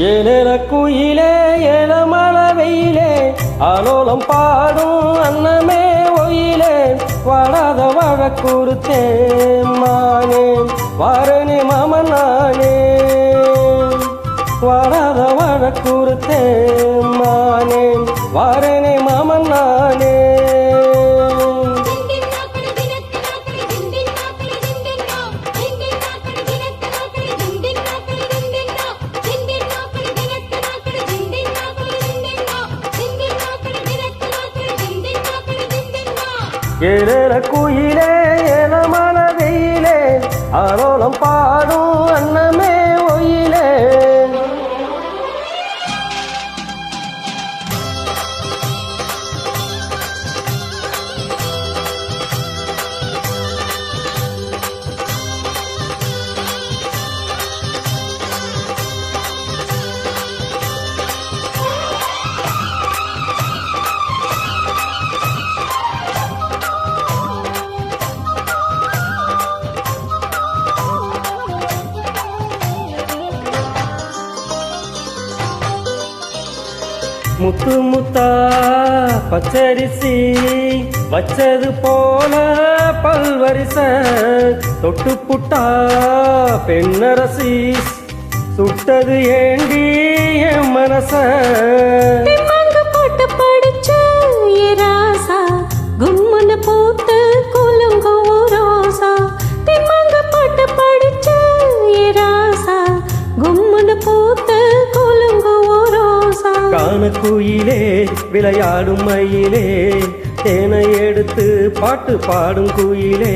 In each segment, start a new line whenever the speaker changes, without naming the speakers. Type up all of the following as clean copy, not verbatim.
ஏழல குயிலே ஏழமல வெயிலே ஆலோலம் பாடும் அன்னமே ஒயிலே வாடாத வழக்குறுத்தே மானே வாரனே மாமனானே வாடாத வழக்குறுத்தே மானே வாரனே மாமனானே ஏழல குயிலே ஏழமல வெயிலே ஆலோலம் பாடும் அன்னமே ஒயிலே முத்து முத்தா பச்சரிசி வச்சது போல பல்வரிச தொட்டு புட்டா பெண்ணரசி சுட்டது ஏண்டி என் மனச
பாட்டு படிச்ச ராசா கும்முன்னு பூத்து குலுங்கு ரோசா திம்மாங்க பாட்டு படிச்ச ராசா கும்முன்னு பூத்து குலுங்கு ரோசா
காண குயிலே விளையாடும் மயிலே தேனை எடுத்து பாட்டு பாடும் குயிலே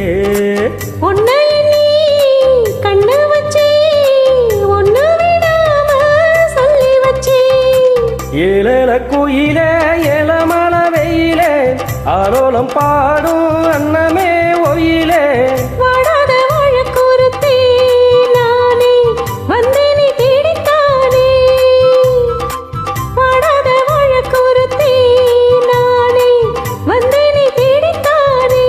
உன்னை நீ கண்ணு வச்சு ஒன்னு விடாம சொல்லி வச்சு
ஏழல குயிலே ஏழமல வெயிலே ஆலோலம் பாடும் அன்னமே ஒயிலே
வாடாத வழக்குறுத்தி நானே வந்து நீ தேடித்தானே வாடாத வழக்குறுத்தி நானே வந்து நீ தேடித்தானே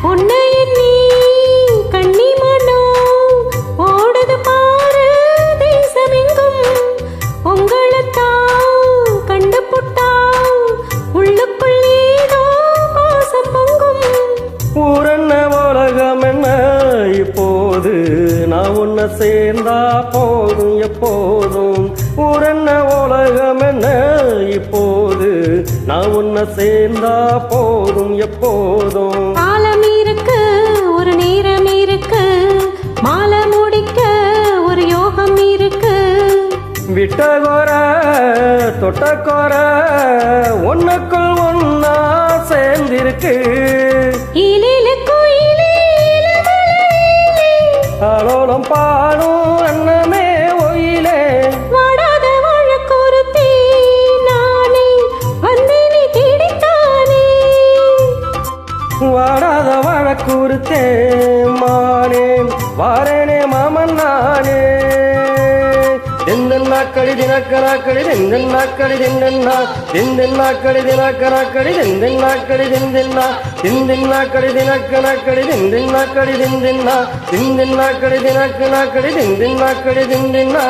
உன்னை நீ கண்ணி மனோ ஓடுது பாரு தேசமெங்கும் உங்களைத்தான் கண்டு புட்டா உள்ளுக்குள்ளேதோ பாசம் பொங்கும்
ஊரென்ன உலகம் என்ன இப்போது நான் உன்னை சேர்ந்தா போதும் எப்போதும் ஊரென்ன உலகம் என்ன இப்போது நான் உன்னை சேர்ந்தா போதும் எப்போதும்
காலம் இருக்கு ஒரு நேரம் இருக்கு மாலை முடிக்க ஒரு யோகம் இருக்கு
விட்ட கோர தொட்ட கோர ஒன்னுக்குள் ஒன்னா சேர்ந்திருக்கு
இலில குயிலே
ஆலோலம் பாடும் அன்னமே ஒயிலே
வாடாத வழக்குறுத்தி நானே வந்து நீ தேடித்தானே
வாடாத வழக்குறுத்தே மானே வாரனே மாமன் நானே திந்தன்னாக்கடி தினக்கனாக்கடி திந்தன்னாக்கடி திந்தன்னா திந்தன்னாக்கடி தினக்கனாக்கடி திந்தன்னாக்கடி திந்தன்னா திந்தன்னாக்கடி தினக்கனாக்கடி திந்தன்னாக்கடி திந்தன்னா திந்தன்னாக்கடி தினக்கனாக்கடி திந்தன்னாக்கடி திந்தன்னா